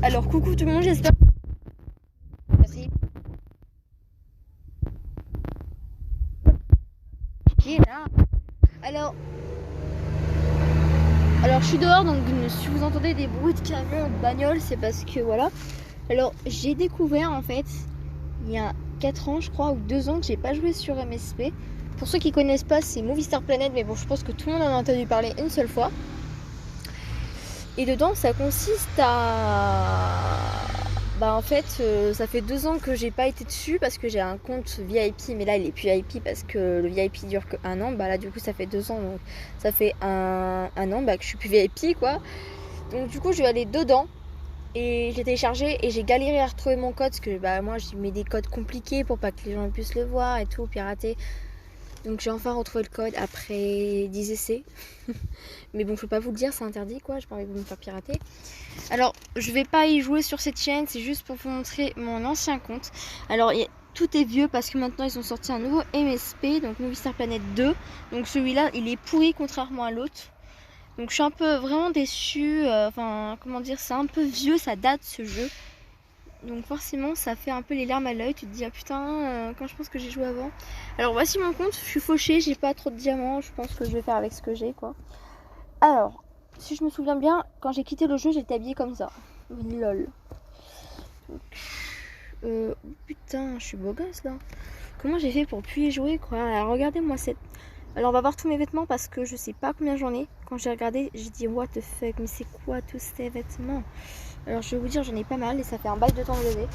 Alors coucou tout le monde, j'espère qui est là. Alors je suis dehors, donc si vous entendez des bruits de camion, de bagnole, c'est parce que voilà. Alors j'ai découvert en fait il y a 4 ans je crois ou 2 ans que j'ai pas joué sur MSP. Pour ceux qui connaissent pas, c'est Movie Star Planet, mais bon, je pense que tout le monde en a entendu parler une seule fois. Et dedans ça consiste à... Bah en fait ça fait 2 ans que j'ai pas été dessus parce que j'ai un compte VIP, mais là il est plus VIP parce que le VIP dure que 1 an. Bah là du coup ça fait 2 ans, donc ça fait un an bah, que je suis plus VIP quoi. Donc du coup je vais aller dedans et j'ai téléchargé et j'ai galéré à retrouver mon code parce que bah moi je mets des codes compliqués pour pas que les gens puissent le voir et tout, pirater. Donc j'ai enfin retrouvé le code après 10 essais. Mais bon, je peux pas vous le dire, c'est interdit quoi, j'ai pas envie de me faire pirater. Alors, je vais pas y jouer sur cette chaîne, c'est juste pour vous montrer mon ancien compte. Alors, tout est vieux parce que maintenant ils ont sorti un nouveau MSP, donc Movie Star Planet 2. Donc celui-là, il est pourri contrairement à l'autre. Donc je suis un peu vraiment déçue, enfin, comment dire, c'est un peu vieux, ça date ce jeu. Donc forcément ça fait un peu les larmes à l'œil, tu te dis ah putain quand je pense que j'ai joué avant. Alors voici mon compte, je suis fauchée, j'ai pas trop de diamants, je pense que je vais faire avec ce que j'ai quoi. Alors, si je me souviens bien, quand j'ai quitté le jeu j'étais habillée comme ça. Lol. Donc, putain, je suis beau gosse là. Comment j'ai fait pour plus y jouer quoi. Alors regardez-moi cette... Alors on va voir tous mes vêtements parce que je sais pas combien j'en ai. Quand j'ai regardé, j'ai dit what the fuck, mais c'est quoi tous ces vêtements? Alors je vais vous dire, j'en ai pas mal et ça fait un bail de temps de lever.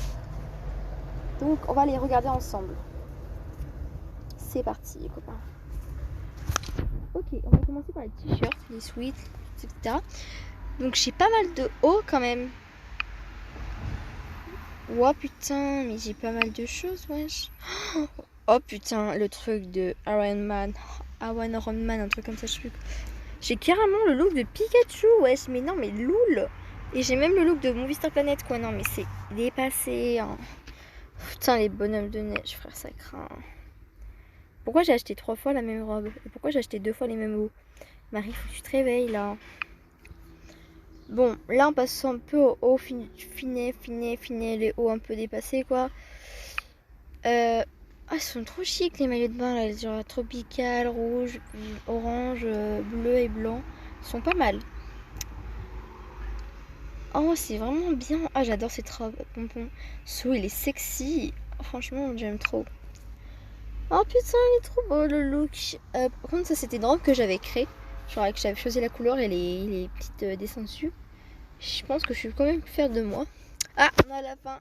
Donc on va les regarder ensemble. C'est parti les copains. Ok, on va commencer par les t-shirts, les sweats, etc. Donc j'ai pas mal de hauts quand même. Oh putain, mais j'ai pas mal de choses, wesh. Oh putain, le truc de Iron Man, un truc comme ça, je sais plus. J'ai carrément le look de Pikachu, wesh, mais non, mais loul. Et j'ai même le look de Movie Star Planet, quoi. Non, mais c'est dépassé. Hein. Putain, les bonhommes de neige, frère, ça craint. Pourquoi j'ai acheté 3 fois la même robe? Et pourquoi j'ai acheté 2 fois les mêmes hauts? Marie, faut que tu te réveilles, là. Bon, là, on passe un peu au haut, finet, les hauts un peu dépassés, quoi. Ah, ils sont trop chics, les maillots de bain, là. Genre tropical, rouge, orange, bleu et blanc. Ils sont pas mal. Oh, c'est vraiment bien. Ah, j'adore cette robe pompon. So, il est sexy. Franchement, j'aime trop. Oh putain, il est trop beau le look. Par contre, ça, c'était une robe que j'avais créée. Genre, que j'avais choisi la couleur et les petites dessins dessus. Je pense que je suis quand même plus fière de moi. Ah, on a la fin.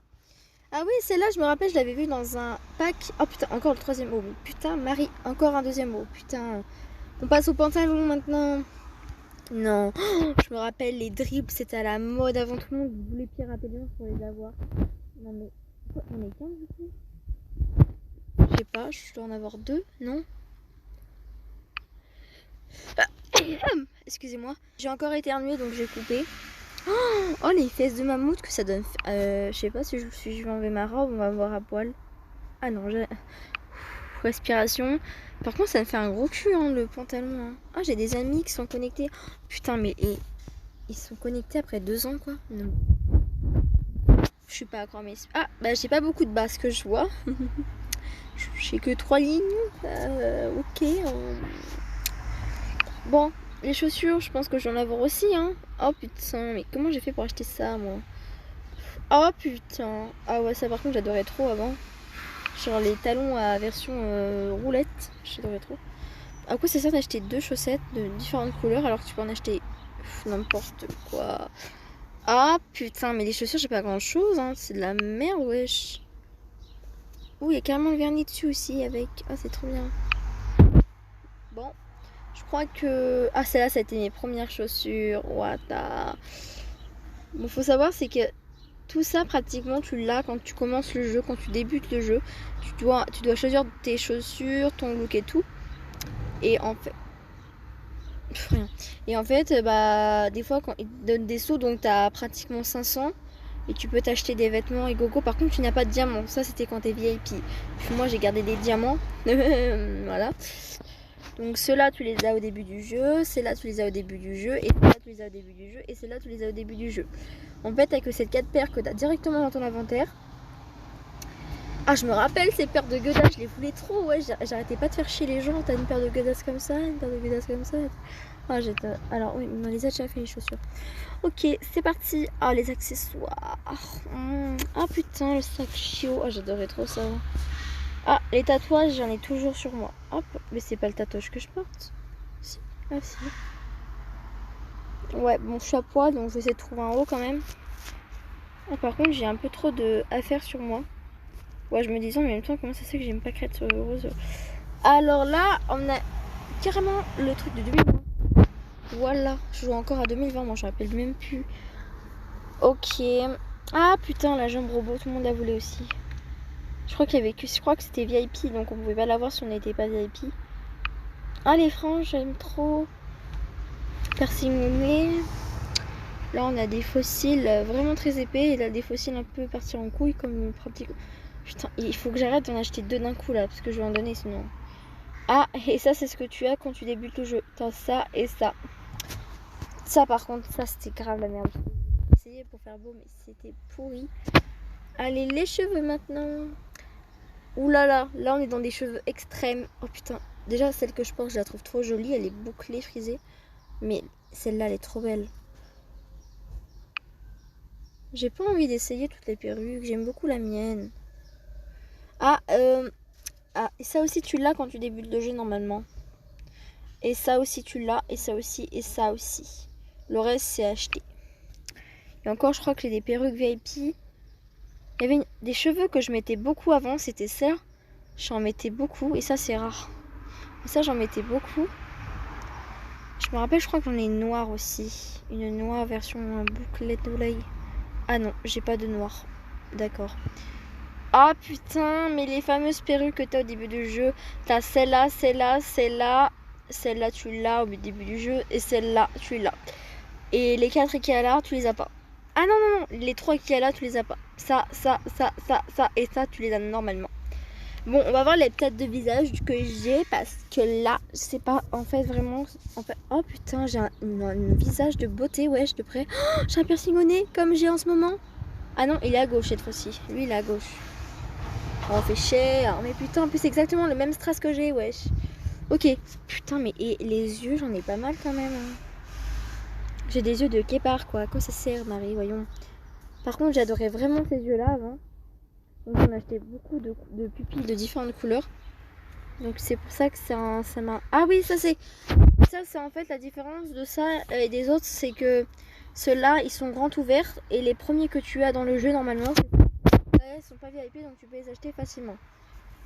Ah oui, celle-là, je me rappelle, je l'avais vue dans un pack. Oh putain, encore le 3e mot. Putain, Marie, encore un 2e mot. Putain. On passe au pantalon maintenant. Non, je me rappelle les drips, c'était à la mode avant, tout le monde voulait pirater les gens pour les avoir. Non mais, pourquoi on est 15 du coup? Je sais pas, je dois en avoir 2, non? Excusez-moi, j'ai encore éternué donc j'ai coupé. Oh les fesses de mammouth que ça donne. Je sais pas si je vais enlever ma robe, on va voir à poil. Ah non, j'ai... Respiration. Par contre ça me fait un gros cul hein, le pantalon. Hein. Ah j'ai des amis qui sont connectés. Putain mais ils sont connectés après 2 ans quoi. Non. Je suis pas encore mais... Ah bah j'ai pas beaucoup de bases que je vois. J'ai que 3 lignes. Ok. Bon, les chaussures, je pense que j'en avoir aussi hein. Oh putain, mais comment j'ai fait pour acheter ça moi? Oh putain. Ah ouais ça par contre j'adorais trop avant. Genre les talons à version roulette, j'adorais trop. À quoi ça sert d'acheter 2 chaussettes de différentes couleurs alors que tu peux en acheter n'importe quoi? Ah putain, mais les chaussures j'ai pas grand chose, hein. C'est de la merde, wesh. Ouh, il y a carrément le vernis dessus aussi avec... Ah, c'est trop bien. Bon, je crois que... Ah, celle-là, ça a été mes premières chaussures. What the... Bon, faut savoir, c'est que tout ça, pratiquement, tu l'as quand tu commences le jeu, quand tu débutes le jeu. Tu dois choisir tes chaussures, ton look et tout. Et en fait... Rien. Et en fait, bah, des fois, quand ils te donnent des sous, donc t'as pratiquement 500. Et tu peux t'acheter des vêtements et gogo. Par contre, tu n'as pas de diamants. Ça, c'était quand t'es VIP. Puis moi, j'ai gardé des diamants. Voilà. Donc, ceux-là, tu les as au début du jeu. Ceux-là, tu les as au début du jeu. Et ceux-là, tu les as au début du jeu et celle-là, tu les as au début du jeu. En fait, avec ces 4 paires que tu as directement dans ton inventaire. Ah, je me rappelle ces paires de Godas, je les voulais trop, ouais, j'arrêtais pas de faire chier les gens. T'as une paire de Godas comme ça, une paire de Godas comme ça. Ah, j'étais... Alors, oui, on les a déjà fait les chaussures. Ok, c'est parti. Ah, les accessoires. Ah, putain, le sac chiot. Ah, j'adorais trop ça. Ah, les tatouages, j'en ai toujours sur moi. Hop, mais c'est pas le tatouage que je porte. Si, ah si. Ouais, bon, je suis à poids, donc je vais essayer de trouver un haut quand même. Ah, par contre, j'ai un peu trop d'affaires sur moi. Ouais, je me disais en même temps, comment ça se fait que j'aime pas crête rose. Alors là, on a carrément le truc de 2020. Voilà, je joue encore à 2020, moi je me rappelle même plus. Ok. Ah putain, la jambe robot, tout le monde la voulait aussi. Je crois qu'il y avait que, je crois que c'était VIP, donc on pouvait pas l'avoir si on n'était pas VIP. Ah, les franges, j'aime trop. Piercing au nez. Là on a des fossiles vraiment très épais et là des fossiles un peu partis en couille comme pratique. Putain, il faut que j'arrête d'en acheter 2 d'un coup là parce que je vais en donner sinon. Ah, et ça c'est ce que tu as quand tu débutes le jeu. T'as ça et ça. Ça par contre, ça c'était grave la merde. J'ai essayé pour faire beau mais c'était pourri. Allez, les cheveux maintenant. Ouh là là, là on est dans des cheveux extrêmes. Oh putain, déjà celle que je porte je la trouve trop jolie. Elle est bouclée, frisée. Mais celle-là elle est trop belle. J'ai pas envie d'essayer toutes les perruques. J'aime beaucoup la mienne. Ah, et ça aussi tu l'as quand tu débutes le jeu normalement. Et ça aussi tu l'as, et ça aussi, et ça aussi. Le reste c'est acheté. Et encore je crois que j'ai des perruques VIP. Il y avait des cheveux que je mettais beaucoup avant, c'était ça. J'en mettais beaucoup, et ça c'est rare. Et ça j'en mettais beaucoup. Je me rappelle, je crois que j'en ai une noire aussi. Une noire version bouclette d'oreille. Ah non, j'ai pas de noir. D'accord. Ah putain, mais les fameuses perruques que t'as au début du jeu, t'as celle-là, celle-là, celle-là, celle-là tu l'as au début du jeu et celle-là tu l'as. Et les 4 qu'il y a là, tu les as pas. Ah non, non, non, les 3 qu'il y a là, tu les as pas. Ça et ça, tu les as normalement. Bon, on va voir les têtes de visage que j'ai parce que là, c'est pas en fait vraiment... En fait, oh putain, j'ai un visage de beauté, wesh, de près. Oh, j'ai un piercing au nez comme j'ai en ce moment. Ah non, il est à gauche cette fois-ci. Lui, il est à gauche. Oh, on fait cher. Mais putain, en plus, c'est exactement le même strass que j'ai, wesh. Ok. Putain, mais et les yeux, j'en ai pas mal quand même. J'ai des yeux de guépard, quoi. À quoi ça sert, Marie, voyons. Par contre, j'adorais vraiment ces yeux-là avant. Donc, j'en achetais beaucoup de pupilles de différentes couleurs. Donc, c'est pour ça que ça m'a... Ah oui, ça, c'est en fait la différence de ça et des autres. C'est que ceux-là, ils sont grands ouverts. Et les premiers que tu as dans le jeu, normalement, c'est ça. Ils sont pas VIP donc tu peux les acheter facilement.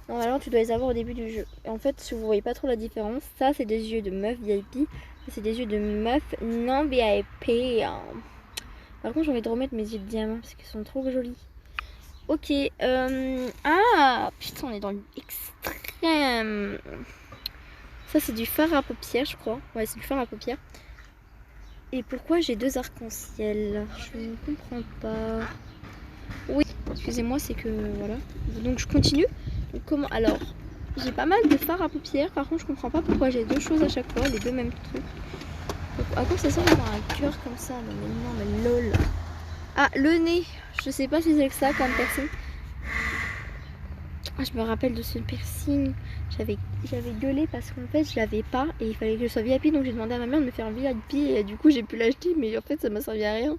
Normalement tu dois les avoir au début du jeu. Et en fait si vous voyez pas trop la différence, ça c'est des yeux de meuf VIP, ça c'est des yeux de meuf non VIP. Par contre j'ai envie de remettre mes yeux de diamant parce qu'ils sont trop jolis. Ok, ah putain on est dans l'extrême. Ça c'est du fard à paupières je crois. Ouais c'est du fard à paupières. Et pourquoi j'ai 2 arcs-en-ciel? Je ne comprends pas. Oui, excusez-moi, c'est que voilà. Donc je continue. Donc, comment? Alors, j'ai pas mal de fards à paupières. Par contre, je comprends pas pourquoi j'ai 2 choses à chaque fois, les 2 mêmes trucs. Donc, à quoi ça sert d'avoir un cœur comme ça? Non, mais lol. Ah, le nez. Je sais pas si c'est que ça comme piercing. Ah, je me rappelle de ce piercing. J'avais gueulé parce qu'en fait, je l'avais pas et il fallait que je sois VIP. Donc, j'ai demandé à ma mère de me faire un VIP et du coup, j'ai pu l'acheter. Mais en fait, ça m'a servi à rien.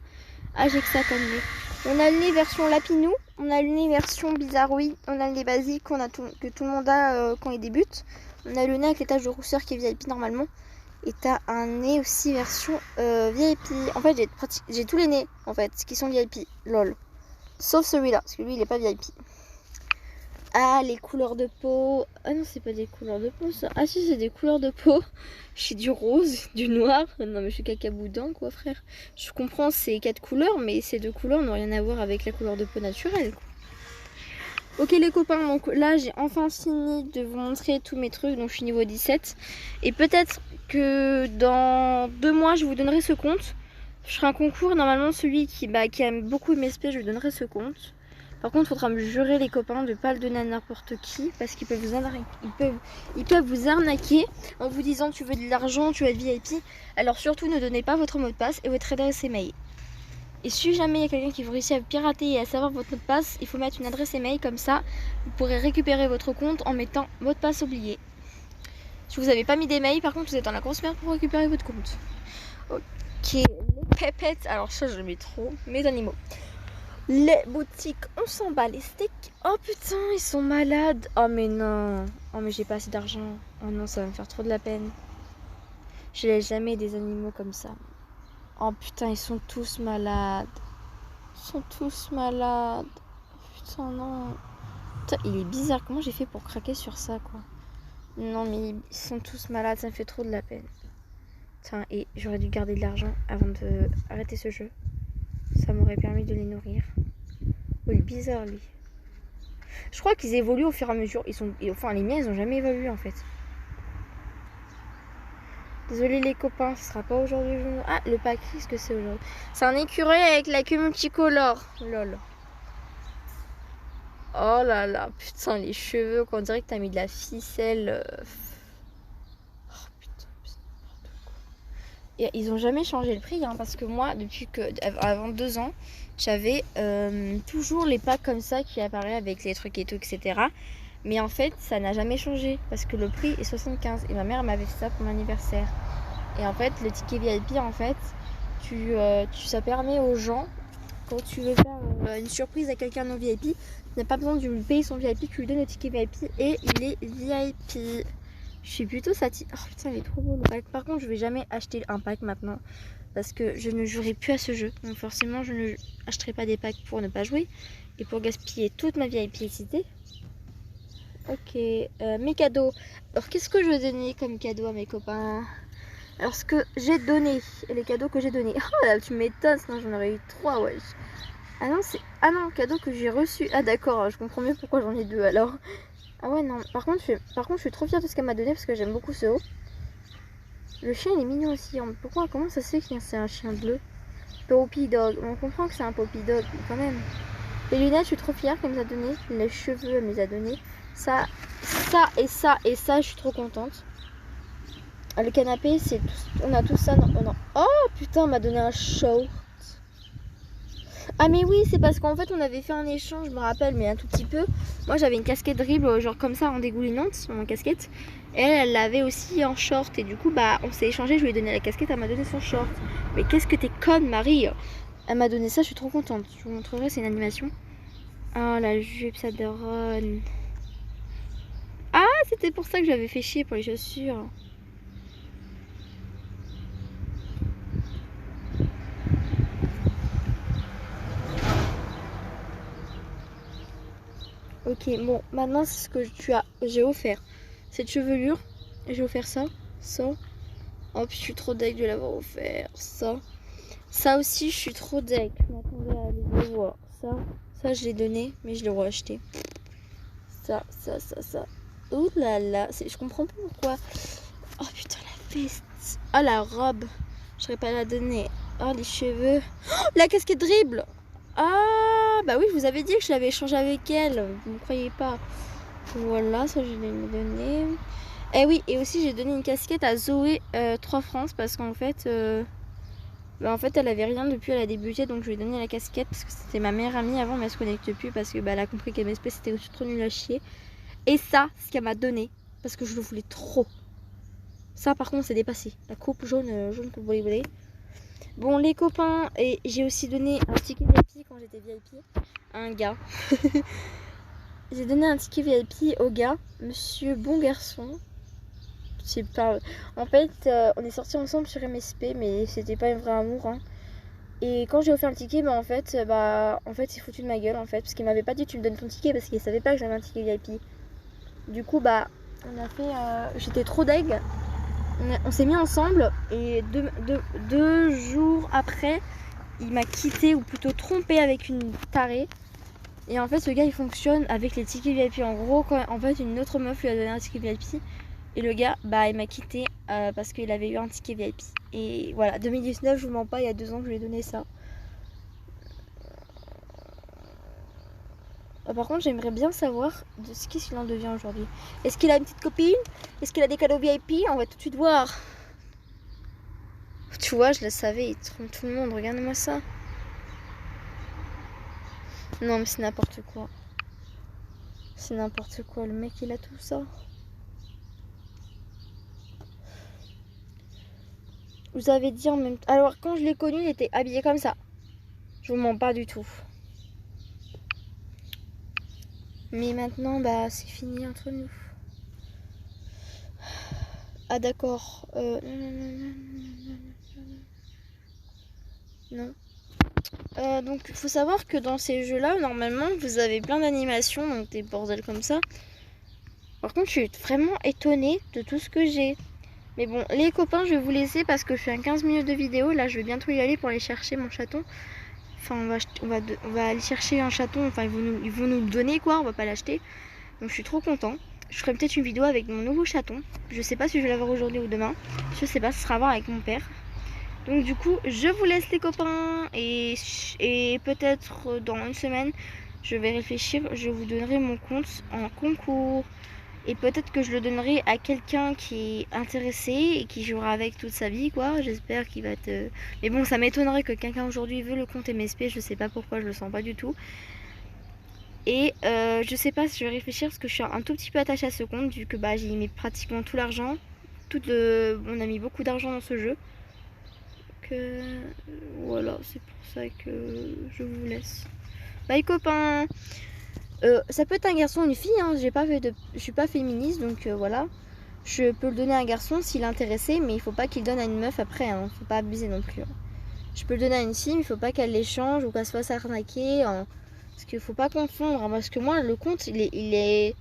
Ah, j'ai que ça comme nez. On a le nez version lapinou, on a le nez version bizarroïde, on a le nez basique que tout le monde a quand il débute. On a le nez avec les taches de rousseur qui est VIP normalement. Et t'as un nez aussi version VIP. En fait j'ai tous les nez en fait qui sont VIP, lol. Sauf celui-là, parce que lui il est pas VIP. Ah, les couleurs de peau. Ah non, c'est pas des couleurs de peau ça. Ah si, c'est des couleurs de peau. J'ai du rose, du noir. Non mais je suis cacaboudin quoi frère. Je comprends ces 4 couleurs, mais ces 2 couleurs n'ont rien à voir avec la couleur de peau naturelle. Ok les copains, donc là j'ai enfin fini de vous montrer tous mes trucs. Donc je suis niveau 17. Et peut-être que dans 2 mois je vous donnerai ce compte. Je ferai un concours, normalement celui qui aime beaucoup MSP, je lui donnerai ce compte. Par contre, il faudra me jurer les copains de pas le donner à n'importe qui parce qu'ils peuvent ils peuvent vous arnaquer en vous disant tu veux de l'argent, tu veux être VIP. Alors surtout ne donnez pas votre mot de passe et votre adresse email. Et si jamais il y a quelqu'un qui vous réussit à pirater et à savoir votre mot de passe, il faut mettre une adresse email comme ça. Vous pourrez récupérer votre compte en mettant mot de passe oublié. Si vous n'avez pas mis d'email, par contre, vous êtes dans la grosse merde pour récupérer votre compte. Ok, les pépettes. Alors ça, je mets trop. Mes animaux. Les boutiques, on s'en bat les steaks. Oh putain, ils sont malades. Oh mais non. Oh mais j'ai pas assez d'argent. Oh non, ça va me faire trop de la peine. Je laisse jamais des animaux comme ça. Oh putain, ils sont tous malades. Ils sont tous malades. Putain, non. Putain, il est bizarre. Comment j'ai fait pour craquer sur ça, quoi? Non, mais ils sont tous malades. Ça me fait trop de la peine. Putain, et j'aurais dû garder de l'argent avant de arrêter ce jeu. Ça m'aurait permis de les nourrir. Oh, il est bizarre, lui. Je crois qu'ils évoluent au fur et à mesure. Enfin, les miens, ils ont jamais évolué, en fait. Désolé les copains, ce sera pas aujourd'hui. Ah, le pack, qu'est-ce que c'est aujourd'hui? C'est un écureuil avec la queue multicolore. Lol. Oh là là, putain, les cheveux, on dirait que t'as mis de la ficelle. Oh putain, et ils ont jamais changé le prix, hein, parce que moi, avant 2 ans, j'avais toujours les packs comme ça qui apparaissent avec les trucs et tout, etc. Mais en fait, ça n'a jamais changé parce que le prix est 75 et ma mère m'avait fait ça pour mon anniversaire. Et en fait, le ticket VIP, en fait, ça permet aux gens, quand tu veux faire une surprise à quelqu'un non VIP, tu n'as pas besoin de lui payer son VIP, tu lui donnes le ticket VIP et il est VIP. Je suis plutôt satisfaite. Oh putain, il est trop beau le pack. Par contre, je vais jamais acheter un pack maintenant parce que je ne jouerai plus à ce jeu. Donc forcément, je ne achèterai pas des packs pour ne pas jouer et pour gaspiller toute ma VIPicité. Ok, mes cadeaux. Alors, qu'est-ce que je donnais comme cadeau à mes copains? Alors, ce que j'ai donné, et les cadeaux que j'ai donnés. Oh là, tu m'étonnes, sinon j'en aurais eu 3, wesh. Ah non, cadeau que j'ai reçu. Ah d'accord, je comprends mieux pourquoi j'en ai 2 alors. Ah ouais, non. Par contre, je suis trop fière de ce qu'elle m'a donné parce que j'aime beaucoup ce haut. Le chien, il est mignon aussi. Pourquoi? Comment ça se fait que c'est un chien bleu? Poppy Dog. On comprend que c'est un Poppy Dog, mais quand même. Les lunettes, je suis trop fière qu'elle me les a données. Les cheveux, elle me les a donnés. Ça et ça et ça, je suis trop contente. Le canapé, on a tout ça. Oh putain, on m'a donné un short. Ah mais oui, c'est parce qu'en fait on avait fait un échange, je me rappelle, mais un tout petit peu. Moi j'avais une casquette dribble genre comme ça en dégoulinante, mon casquette. Et elle l'avait aussi en short et du coup bah on s'est échangé, je lui ai donné la casquette, elle m'a donné son short. Mais qu'est-ce que t'es conne Marie. Elle m'a donné ça, je suis trop contente. Je vous montrerai, c'est une animation. Oh la jupe, ça daronne. Ah c'était pour ça que j'avais fait chier pour les chaussures. Ok, bon, maintenant c'est ce que j'ai offert. Cette chevelure, j'ai offert ça. Oh, puis je suis trop deg de l'avoir offert. Ça aussi, je suis trop deg. Je m'attendais à aller le voir. Ça, je l'ai donné, mais je l'ai racheté. Ça. Oh là là, je comprends pas pourquoi. Oh putain, la veste. Oh la robe. Je serais pas la donner. Oh les cheveux. Oh, la casquette dribble. Ah bah oui, je vous avais dit que je l'avais échangé avec elle. Vous ne croyez pas. Voilà, ça je l'ai donné. Et oui, et aussi j'ai donné une casquette à Zoé 3 France parce qu'en fait, en fait elle avait rien depuis, elle a débuté, donc je lui ai donné la casquette parce que c'était ma meilleure amie avant, mais elle se connecte plus parce que elle a compris qu'MSP c'était trop nul à chier. Et ça, ce qu'elle m'a donné, parce que je le voulais trop. Ça par contre c'est dépassé. La coupe jaune pour voler. Bon les copains, et j'ai aussi donné un ticket VIP quand j'étais VIP à un gars. J'ai donné un ticket VIP au gars, monsieur bon garçon. C'est pas... En fait, on est sortis ensemble sur MSP, mais c'était pas un vrai amour. Hein. Et quand j'ai offert le ticket, en fait, il foutu de ma gueule, en fait, parce qu'il m'avait pas dit tu me donnes ton ticket parce qu'il savait pas que j'avais un ticket VIP. Du coup, on a fait... J'étais trop deg. On s'est mis ensemble et 2 jours après, il m'a quitté ou plutôt trompé avec une tarée. Et en fait, ce gars, il fonctionne avec les tickets VIP. En gros, en fait, une autre meuf lui a donné un ticket VIP. Et le gars, il m'a quitté parce qu'il avait eu un ticket VIP. Et voilà, 2019, je vous mens pas, il y a 2 ans que je lui ai donné ça. Par contre, j'aimerais bien savoir de ce qu'il en devient aujourd'hui. Est-ce qu'il a une petite copine? Est-ce qu'il a des cadeaux VIP? On va tout de suite voir. Tu vois, je le savais, il trompe tout le monde. Regarde-moi ça. Non, mais c'est n'importe quoi. C'est n'importe quoi. Le mec, il a tout ça. Vous avez dit en même temps. Alors, quand je l'ai connu, il était habillé comme ça. Je vous mens pas du tout. Mais maintenant, bah, c'est fini entre nous. Ah, d'accord. Non. Donc, il faut savoir que dans ces jeux-là, normalement, vous avez plein d'animations, donc des bordels comme ça. Par contre, je suis vraiment étonnée de tout ce que j'ai. Mais bon, les copains, je vais vous laisser parce que je fais un 15 minutes de vidéo. Là, je vais bientôt y aller pour aller chercher mon chaton. Enfin, on va aller chercher un chaton. Enfin, ils vont nous le donner, quoi. On va pas l'acheter. Donc, je suis trop content. Je ferai peut-être une vidéo avec mon nouveau chaton. Je sais pas si je vais l'avoir aujourd'hui ou demain. Je sais pas, ce sera à voir avec mon père. Donc, du coup, je vous laisse les copains. Et peut-être dans une semaine, je vais réfléchir. Je vous donnerai mon compte en concours. Et peut-être que je le donnerai à quelqu'un qui est intéressé et qui jouera avec toute sa vie, quoi. J'espère qu'il va te... Mais bon, ça m'étonnerait que quelqu'un aujourd'hui veut le compte MSP. Je sais pas pourquoi, je le sens pas du tout. Et je sais pas si je vais réfléchir parce que je suis un tout petit peu attachée à ce compte vu que bah, j'y mis pratiquement tout l'argent. On a mis beaucoup d'argent dans ce jeu. Donc voilà, c'est pour ça que je vous laisse. Bye copains. Ça peut être un garçon ou une fille, hein. Je suis pas féministe, donc voilà. Je peux le donner à un garçon s'il est intéressé, mais il faut pas qu'il donne à une meuf après, hein. Faut pas abuser non plus, hein. Je peux le donner à une fille, mais il faut pas qu'elle l'échange ou qu'elle se fasse arnaquer, hein. Parce qu'il faut pas confondre, hein. Parce que moi, le compte, il est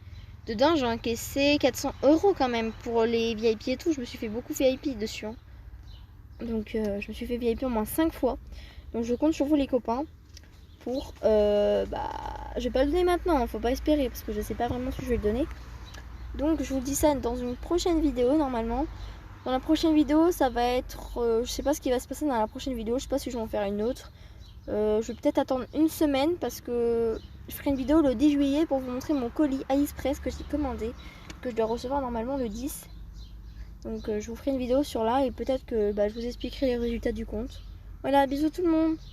dedans, j'ai encaissé 400 € quand même pour les VIP et tout. Je me suis fait beaucoup VIP dessus, hein. Donc je me suis fait VIP au moins 5 fois. Donc je compte sur vous les copains. Pour je vais pas le donner maintenant, hein, faut pas espérer parce que je sais pas vraiment si je vais le donner. Donc je vous dis ça dans une prochaine vidéo normalement. Dans la prochaine vidéo ça va être je sais pas ce qui va se passer dans la prochaine vidéo, je sais pas si je vais en faire une autre. Je vais peut-être attendre une semaine parce que je ferai une vidéo le 10 juillet pour vous montrer mon colis AliExpress que j'ai commandé, que je dois recevoir normalement le 10. Donc je vous ferai une vidéo sur là et peut-être que je vous expliquerai les résultats du compte. Voilà, bisous tout le monde.